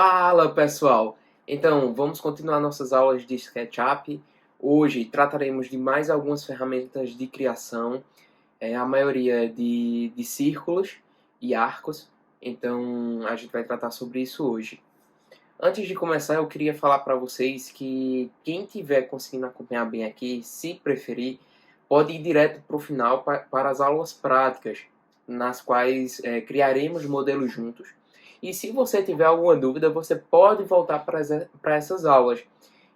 Fala pessoal! Então, vamos continuar nossas aulas de SketchUp. Hoje trataremos de mais algumas ferramentas de criação, a maioria de círculos e arcos. Então, a gente vai tratar sobre isso hoje. Antes de começar, eu queria falar para vocês que quem estiver conseguindo acompanhar bem aqui, se preferir, pode ir direto para o final para as aulas práticas, nas quais criaremos modelos juntos. E se você tiver alguma dúvida, você pode voltar para essas aulas.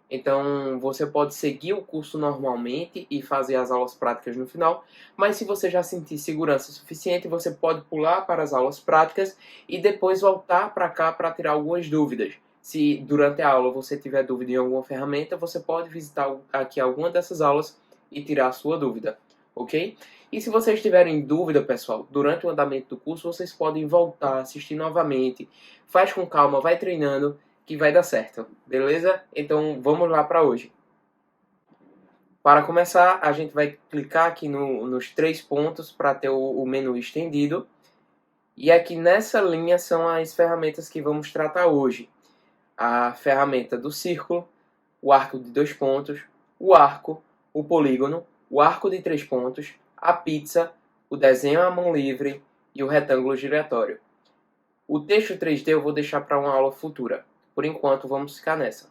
Então, você pode seguir o curso normalmente e fazer as aulas práticas no final, mas se você já sentir segurança suficiente, você pode pular para as aulas práticas e depois voltar para cá para tirar algumas dúvidas. Se durante a aula você tiver dúvida em alguma ferramenta, você pode visitar aqui alguma dessas aulas e tirar a sua dúvida, ok? E se vocês tiverem dúvida, pessoal, durante o andamento do curso, vocês podem voltar, assistir novamente. Faz com calma, vai treinando, que vai dar certo, beleza? Então vamos lá para hoje. Para começar, a gente vai clicar aqui nos 3 pontos para ter o menu estendido. E aqui nessa linha são as ferramentas que vamos tratar hoje. A ferramenta do círculo, o arco de 2 pontos, o arco, o polígono, o arco de 3 pontos, a pizza, o desenho à mão livre e o retângulo giratório. O texto 3D eu vou deixar para uma aula futura. Por enquanto, vamos ficar nessa.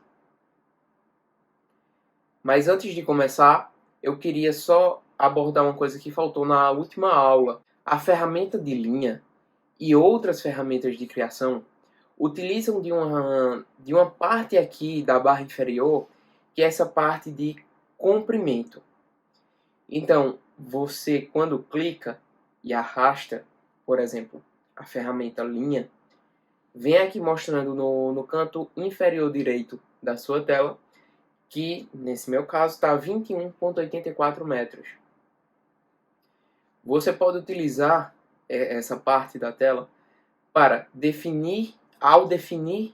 Mas antes de começar, eu queria só abordar uma coisa que faltou na última aula. A ferramenta de linha e outras ferramentas de criação utilizam de uma parte aqui da barra inferior, que é essa parte de comprimento. Então, você, quando clica e arrasta, por exemplo, a ferramenta linha, vem aqui mostrando no canto inferior direito da sua tela, que, nesse meu caso, está 21,84 metros. Você pode utilizar essa parte da tela para definir, ao definir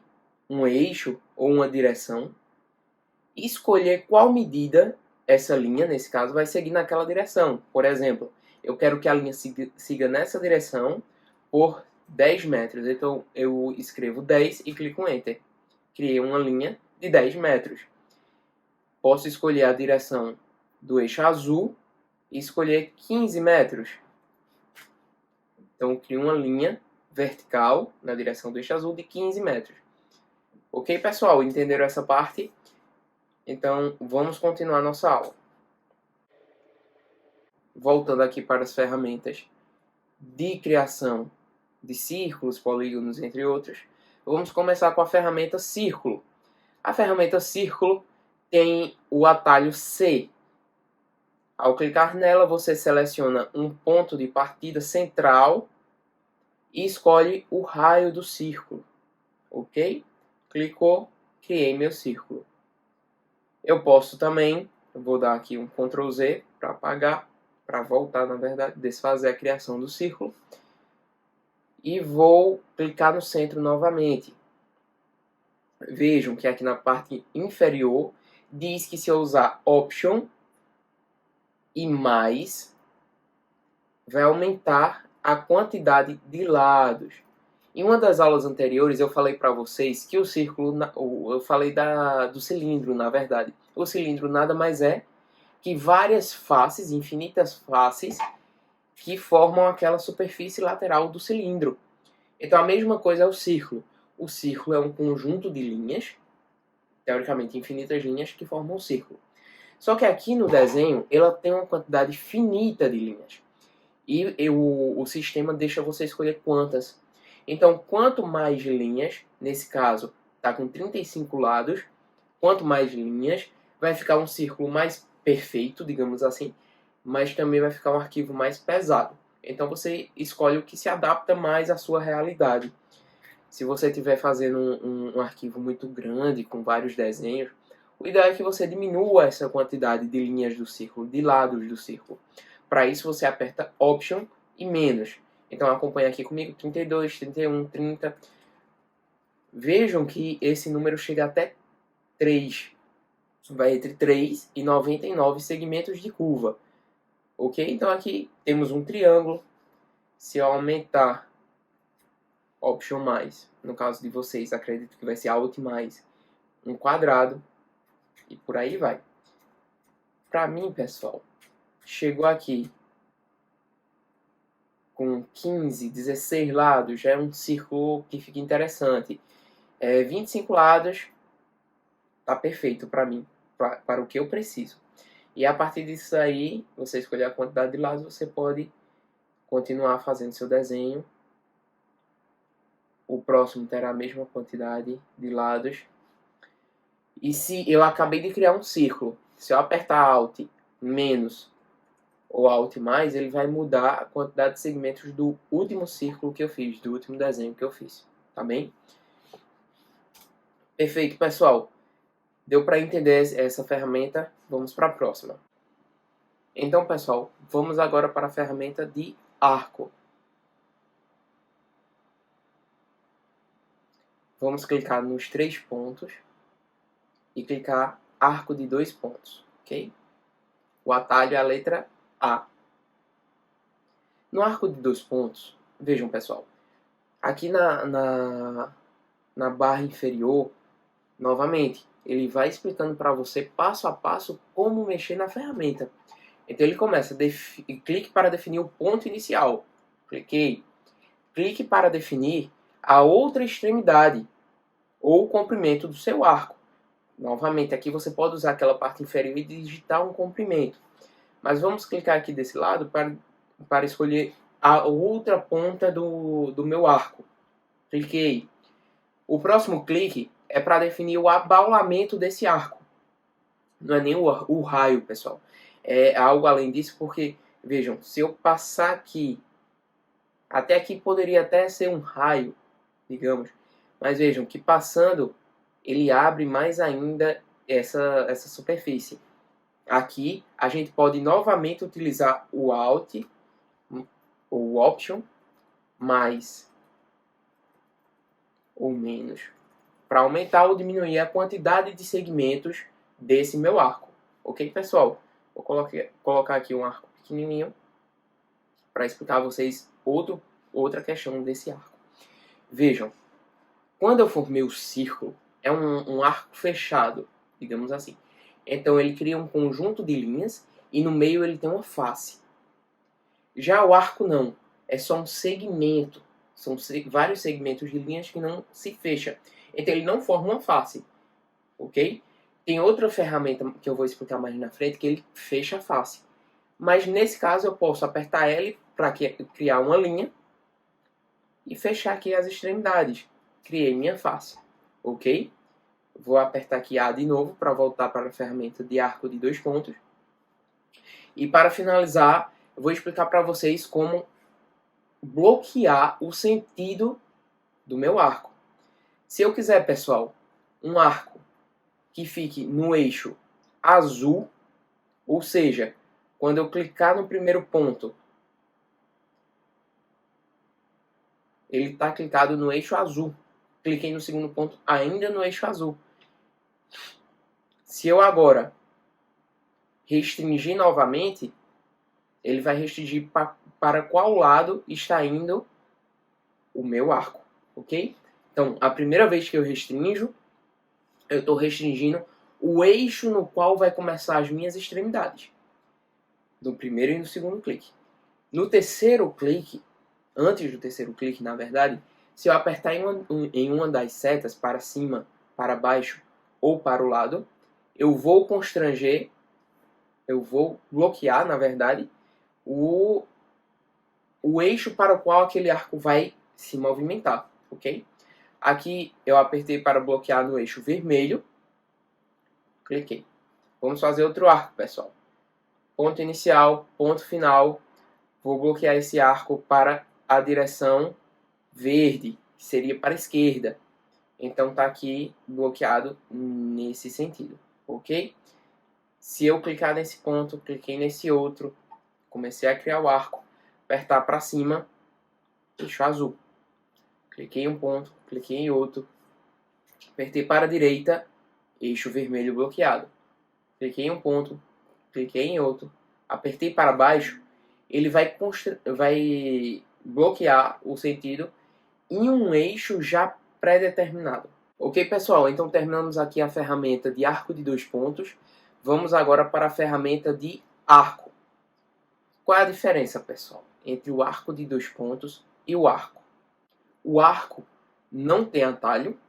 um eixo ou uma direção, escolher qual medida essa linha, nesse caso, vai seguir naquela direção. Por exemplo, eu quero que a linha siga nessa direção por 10 metros. Então, eu escrevo 10 e clico em Enter. Criei uma linha de 10 metros. Posso escolher a direção do eixo azul e escolher 15 metros. Então, eu crio uma linha vertical na direção do eixo azul de 15 metros. Ok, pessoal? Entenderam essa parte? Então, vamos continuar nossa aula. Voltando aqui para as ferramentas de criação de círculos, polígonos, entre outros, vamos começar com a ferramenta círculo. A ferramenta círculo tem o atalho C. Ao clicar nela, você seleciona um ponto de partida central e escolhe o raio do círculo. Ok? Clicou, criei meu círculo. Eu posso também, vou dar aqui um Ctrl Z para apagar, para voltar, na verdade, desfazer a criação do círculo. E vou clicar no centro novamente. Vejam que aqui na parte inferior diz que se eu usar Option e mais, vai aumentar a quantidade de lados. Em uma das aulas anteriores eu falei para vocês que o círculo, eu falei do cilindro, na verdade. O cilindro nada mais é que várias faces, infinitas faces, que formam aquela superfície lateral do cilindro. Então a mesma coisa é o círculo. O círculo é um conjunto de linhas, teoricamente infinitas linhas, que formam um círculo. Só que aqui no desenho, ela tem uma quantidade finita de linhas. E o sistema deixa você escolher quantas. Então, quanto mais linhas, nesse caso, está com 35 lados, quanto mais linhas, vai ficar um círculo mais perfeito, digamos assim, mas também vai ficar um arquivo mais pesado. Então, você escolhe o que se adapta mais à sua realidade. Se você estiver fazendo um arquivo muito grande, com vários desenhos, o ideal é que você diminua essa quantidade de linhas do círculo, de lados do círculo. Para isso, você aperta Option e menos. Então, acompanha aqui comigo, 32, 31, 30. Vejam que esse número chega até 3. Vai entre 3 e 99 segmentos de curva. Ok? Então, aqui temos um triângulo. Se eu aumentar Option mais, No caso de vocês, acredito que vai ser Alt mais um quadrado. E por aí vai. Para mim, pessoal, chegou aqui com 15, 16 lados, já é um círculo que fica interessante. 25 lados tá perfeito para mim, para o que eu preciso. E a partir disso aí, você escolher a quantidade de lados, você pode continuar fazendo seu desenho. O próximo terá a mesma quantidade de lados. E se eu acabei de criar um círculo, se eu apertar Alt menos ou Alt mais, ele vai mudar a quantidade de segmentos do último círculo que eu fiz, do último desenho que eu fiz, tá bem? Perfeito, pessoal. Deu para entender essa ferramenta? Vamos para a próxima. Então, pessoal, vamos agora para a ferramenta de arco. Vamos clicar nos 3 pontos e clicar arco de 2 pontos, ok? O atalho é a letra A. No arco de 2 pontos, vejam, pessoal, aqui na barra inferior, novamente, ele vai explicando para você passo a passo como mexer na ferramenta. Então ele começa, clique para definir o ponto inicial. Cliquei. Clique para definir a outra extremidade ou o comprimento do seu arco. Novamente, aqui você pode usar aquela parte inferior e digitar um comprimento. Mas vamos clicar aqui desse lado para escolher a outra ponta do meu arco. Cliquei. O próximo clique é para definir o abaulamento desse arco. Não é nem o raio, pessoal. É algo além disso, porque, vejam, se eu passar aqui, até aqui poderia até ser um raio, digamos, mas vejam que passando, ele abre mais ainda essa superfície. Aqui, a gente pode novamente utilizar o Alt, ou o Option, mais ou menos, para aumentar ou diminuir a quantidade de segmentos desse meu arco. Ok, pessoal? Vou colocar aqui um arco pequenininho para explicar a vocês outra questão desse arco. Vejam, quando eu formei o círculo, é um arco fechado, digamos assim. Então ele cria um conjunto de linhas e no meio ele tem uma face. Já o arco não, é só um segmento. São vários segmentos de linhas que não se fecham. Então ele não forma uma face, ok? Tem outra ferramenta que eu vou explicar mais na frente que ele fecha a face. Mas nesse caso eu posso apertar L para criar uma linha e fechar aqui as extremidades. Criei minha face, ok? Vou apertar aqui A de novo para voltar para a ferramenta de arco de 2 pontos. E para finalizar, eu vou explicar para vocês como bloquear o sentido do meu arco. Se eu quiser, pessoal, um arco que fique no eixo azul, ou seja, quando eu clicar no primeiro ponto, ele está clicado no eixo azul. Cliquei no segundo ponto, ainda no eixo azul. Se eu agora restringir novamente, ele vai restringir para qual lado está indo o meu arco, ok? Então, a primeira vez que eu restringo, eu estou restringindo o eixo no qual vai começar as minhas extremidades. No primeiro e no segundo clique. No terceiro clique, antes do terceiro clique, na verdade, se eu apertar em uma das setas para cima, para baixo ou para o lado, eu vou constranger, eu vou bloquear, na verdade, o eixo para o qual aquele arco vai se movimentar, ok? Aqui eu apertei para bloquear no eixo vermelho, cliquei. Vamos fazer outro arco, pessoal. Ponto inicial, ponto final. Vou bloquear esse arco para a direção verde, que seria para a esquerda. Então está aqui bloqueado nesse sentido, ok? Se eu clicar nesse ponto, cliquei nesse outro, comecei a criar o arco, apertar para cima, eixo azul. Cliquei em um ponto, cliquei em outro, apertei para a direita, eixo vermelho bloqueado. Cliquei em um ponto, cliquei em outro, apertei para baixo, ele vai bloquear o sentido em um eixo já pré-determinado. Ok, pessoal? Então terminamos aqui a ferramenta de arco de 2 pontos. Vamos agora para a ferramenta de arco. Qual é a diferença, pessoal, entre o arco de 2 pontos e o arco? O arco não tem atalho,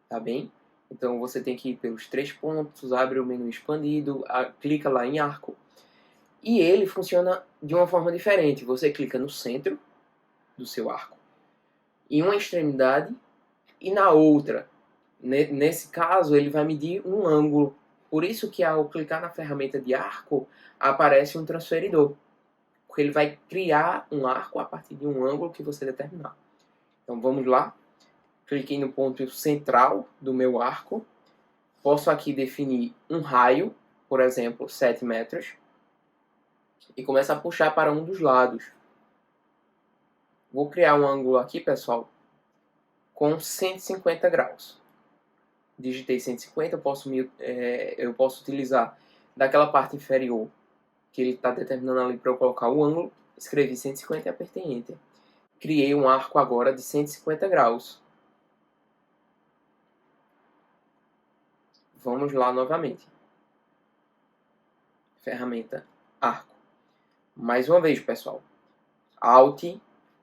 tá bem? Então você tem que ir pelos 3 pontos, abre o menu expandido, clica lá em arco. E ele funciona de uma forma diferente. Você clica no centro do seu arco, em uma extremidade e na outra. Nesse caso, ele vai medir um ângulo. Por isso que ao clicar na ferramenta de arco, aparece um transferidor. Porque ele vai criar um arco a partir de um ângulo que você determinar. Então vamos lá. Cliquei no ponto central do meu arco. Posso aqui definir um raio, por exemplo, 7 metros. E começo a puxar para um dos lados. Vou criar um ângulo aqui, pessoal, com 150 graus. Digitei 150, eu posso utilizar daquela parte inferior que ele está determinando ali para eu colocar o ângulo. Escrevi 150 e apertei Enter. Criei um arco agora de 150 graus. Vamos lá novamente. Ferramenta arco. Mais uma vez, pessoal. Alt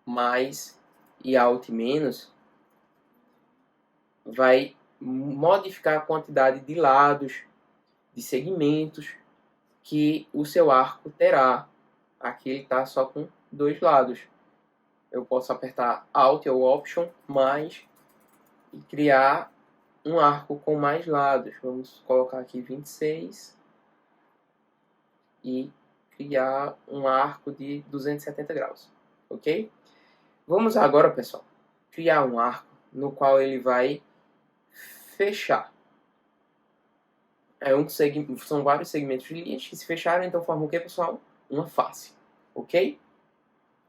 mais e Alt menos vai modificar a quantidade de lados, de segmentos que o seu arco terá. Aqui ele está só com 2 lados. Eu posso apertar Alt ou Option mais e criar um arco com mais lados. Vamos colocar aqui 26 e criar um arco de 270 graus. Ok? Vamos agora, pessoal, criar um arco no qual ele vai fechar. São vários segmentos de linhas que se fecharam, então formam o que, pessoal? Uma face. Ok?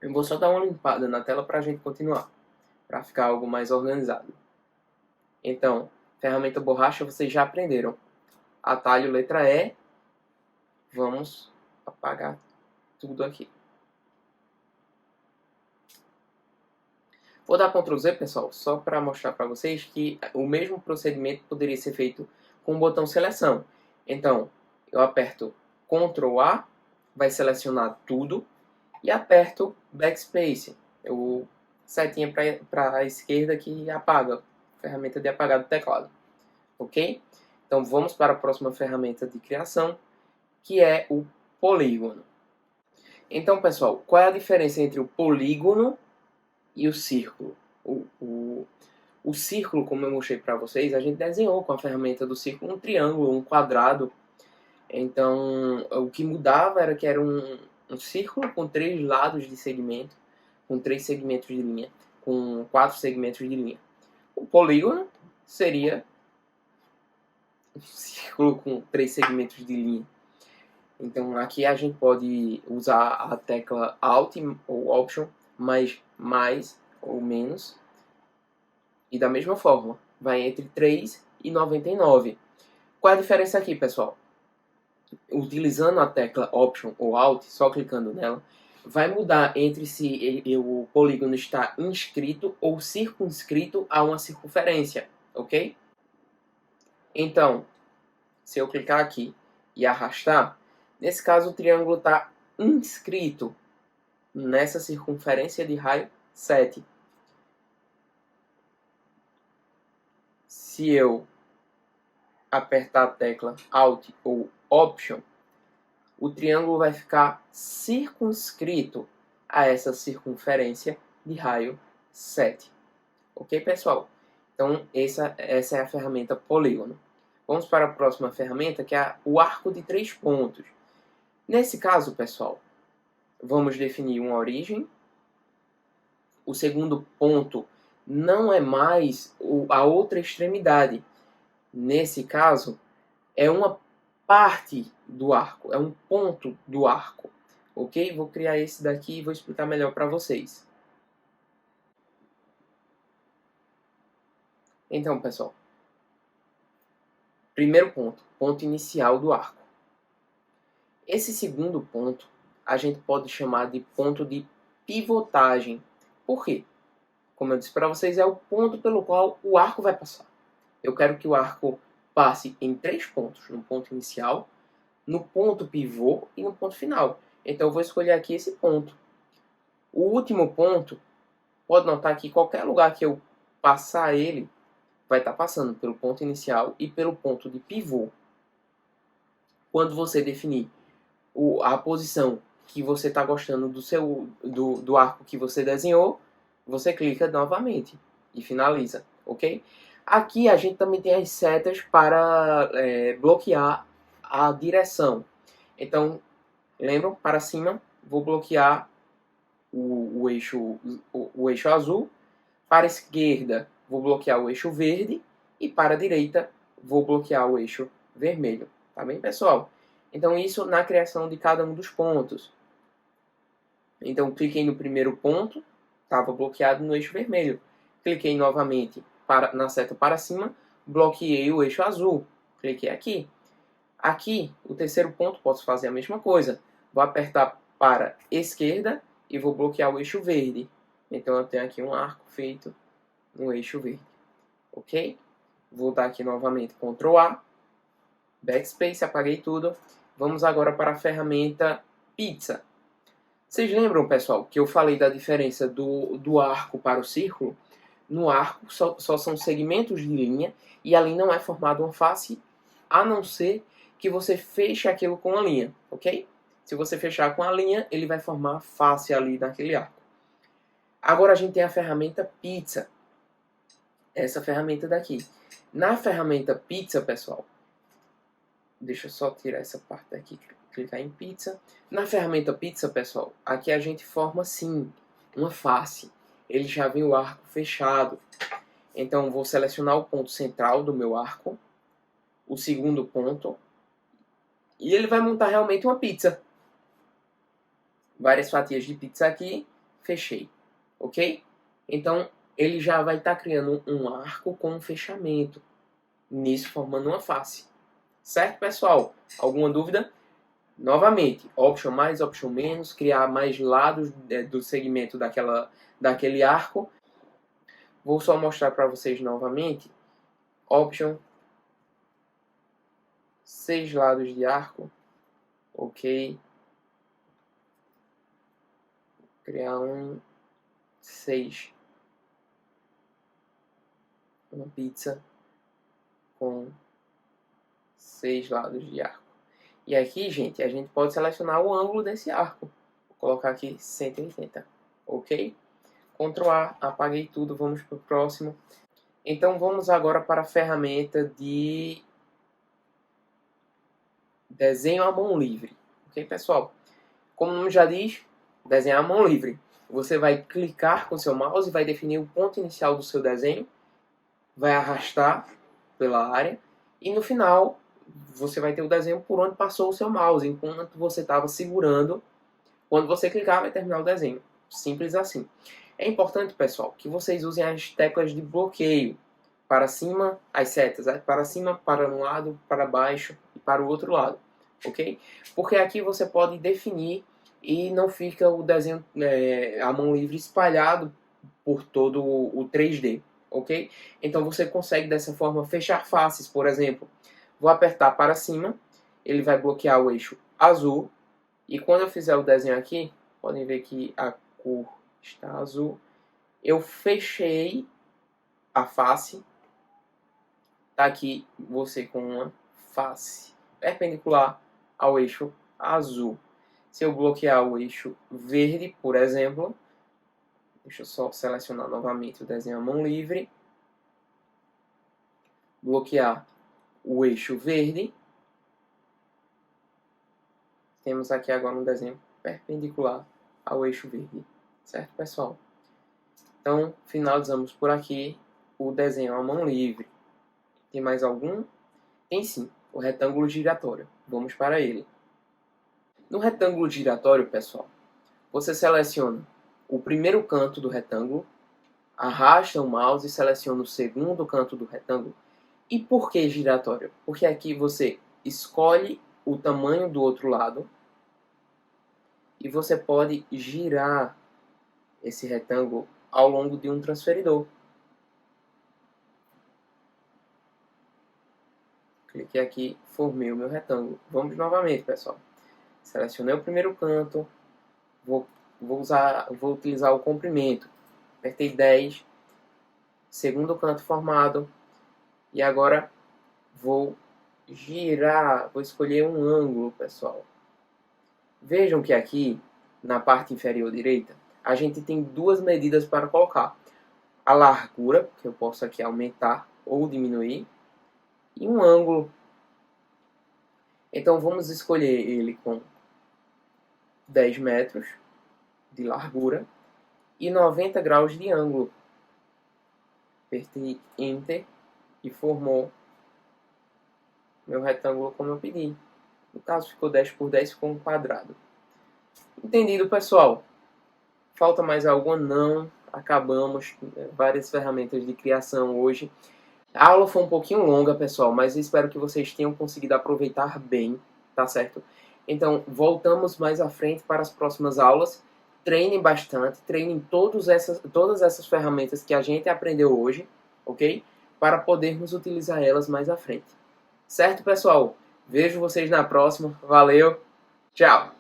Eu vou só dar uma limpada na tela para a gente continuar, para ficar algo mais organizado. Então, ferramenta borracha vocês já aprenderam. Atalho letra E. Vamos apagar tudo aqui. Vou dar Ctrl Z, pessoal, só para mostrar para vocês que o mesmo procedimento poderia ser feito com o botão seleção. Então, eu aperto Ctrl A, vai selecionar tudo, e aperto Backspace, setinha para a esquerda que apaga, ferramenta de apagar do teclado. Ok? Então vamos para a próxima ferramenta de criação, que é o polígono. Então, pessoal, qual é a diferença entre o polígono e o círculo? O círculo, como eu mostrei para vocês, a gente desenhou com a ferramenta do círculo um triângulo, um quadrado. Então, o que mudava era que era um círculo com 3 lados de segmento, com 3 segmentos de linha, com 4 segmentos de linha. O polígono seria um círculo com 3 segmentos de linha. Então aqui a gente pode usar a tecla Alt ou Option, mais ou menos. E da mesma forma, vai entre 3 e 99. Qual é a diferença aqui, pessoal? Utilizando a tecla Option ou Alt, só clicando nela, vai mudar entre se o polígono está inscrito ou circunscrito a uma circunferência, ok? Então, se eu clicar aqui e arrastar, nesse caso o triângulo está inscrito nessa circunferência de raio 7. Se eu apertar a tecla Alt ou Option, o triângulo vai ficar circunscrito a essa circunferência de raio 7. Ok, pessoal? Então, essa é a ferramenta polígono. Vamos para a próxima ferramenta, que é o arco de 3 pontos. Nesse caso, pessoal, vamos definir uma origem. O segundo ponto não é mais a outra extremidade. Nesse caso, é uma parte do arco, é um ponto do arco. Ok? Vou criar esse daqui e vou explicar melhor para vocês. Então, pessoal, primeiro ponto, ponto inicial do arco. Esse segundo ponto a gente pode chamar de ponto de pivotagem. Por quê? como eu disse para vocês, é o ponto pelo qual o arco vai passar. Eu quero que o arco passe em 3 pontos, no ponto inicial, no ponto pivô e no ponto final. Então eu vou escolher aqui esse ponto. O último ponto, pode notar que qualquer lugar que eu passar ele, vai estar passando pelo ponto inicial e pelo ponto de pivô. Quando você definir a posição que você está gostando do arco que você desenhou, você clica novamente e finaliza, ok? Aqui a gente também tem as setas para bloquear a direção. Então, lembram? Para cima, vou bloquear o eixo azul. Para a esquerda, vou bloquear o eixo verde. E para a direita, vou bloquear o eixo vermelho. Tá bem, pessoal? Então, isso na criação de cada um dos pontos. Então, cliquei no primeiro ponto, estava bloqueado no eixo vermelho. Cliquei novamente na seta para cima, bloqueei o eixo azul. Cliquei aqui. Aqui, o terceiro ponto, posso fazer a mesma coisa. Vou apertar para esquerda e vou bloquear o eixo verde. Então, eu tenho aqui um arco feito no eixo verde. Ok? Vou dar aqui novamente Ctrl A, Backspace, apaguei tudo. Vamos agora para a ferramenta Pizza. Vocês lembram, pessoal, que eu falei da diferença do arco para o círculo? No arco só são segmentos de linha e ali não é formada uma face, a não ser que você feche aquilo com a linha, ok? Se você fechar com a linha, ele vai formar a face ali daquele arco. Agora a gente tem a ferramenta Pizza. Essa ferramenta daqui. Na ferramenta Pizza, pessoal, deixa eu só tirar essa parte daqui, clicar em Pizza. Na ferramenta Pizza, pessoal, aqui a gente forma sim uma face. Ele já vem o arco fechado. Então vou selecionar o ponto central do meu arco, o segundo ponto, e ele vai montar realmente uma pizza. Várias fatias de pizza aqui, fechei, ok? Então ele já vai estar criando um arco com um fechamento, nisso formando uma face. Certo, pessoal? Alguma dúvida? Novamente, option mais, option menos, criar mais lados do segmento daquele arco. Vou só mostrar para vocês novamente. Option, 6 lados de arco. Ok. Criar 6. Uma pizza com 6 lados de arco. E aqui, gente, a gente pode selecionar o ângulo desse arco. Vou colocar aqui 180, ok? Ctrl A, apaguei tudo, vamos para o próximo. Então vamos agora para a ferramenta de desenho à mão livre. Ok, pessoal? Como o nome já diz, desenhar à mão livre. Você vai clicar com seu mouse e vai definir o ponto inicial do seu desenho. Vai arrastar pela área. E no final, você vai ter o desenho por onde passou o seu mouse, enquanto você estava segurando. Quando você clicar, vai terminar o desenho. Simples assim. É importante, pessoal, que vocês usem as teclas de bloqueio. Para cima, as setas. Para cima, para um lado, para baixo e para o outro lado. Ok? Porque aqui você pode definir e não fica o desenho à mão livre espalhado por todo o 3D. Ok? Então você consegue dessa forma fechar faces, por exemplo. Vou apertar para cima, ele vai bloquear o eixo azul. E quando eu fizer o desenho aqui, podem ver que a cor está azul. Eu fechei a face. Está aqui você com uma face perpendicular ao eixo azul. Se eu bloquear o eixo verde, por exemplo, deixa eu só selecionar novamente o desenho à mão livre. Bloquear o eixo verde. Temos aqui agora um desenho perpendicular ao eixo verde. Certo, pessoal? Então, finalizamos por aqui o desenho à mão livre. Tem mais algum? Tem sim, o retângulo giratório. Vamos para ele. No retângulo giratório, pessoal, você seleciona o primeiro canto do retângulo, arrasta o mouse e seleciona o segundo canto do retângulo. E por que giratório? Porque aqui você escolhe o tamanho do outro lado e você pode girar esse retângulo ao longo de um transferidor. Cliquei aqui, formei o meu retângulo. Vamos novamente, pessoal. Selecionei o primeiro canto, vou utilizar o comprimento. Apertei 10, segundo canto formado, e agora vou girar, vou escolher um ângulo, pessoal. Vejam que aqui, na parte inferior direita, a gente tem duas medidas para colocar. A largura, que eu posso aqui aumentar ou diminuir, e um ângulo. Então vamos escolher ele com 10 metros de largura e 90 graus de ângulo. Apertei Enter e formou meu retângulo como eu pedi. No caso ficou 10 por 10, ficou um quadrado. Entendido, pessoal? Falta mais alguma? Não. Acabamos várias ferramentas de criação hoje. A aula foi um pouquinho longa, pessoal, mas espero que vocês tenham conseguido aproveitar bem, tá certo? Então, voltamos mais à frente para as próximas aulas. Treinem bastante, treinem todas essas ferramentas que a gente aprendeu hoje, ok? Para podermos utilizar elas mais à frente. Certo, pessoal? Vejo vocês na próxima. Valeu, tchau!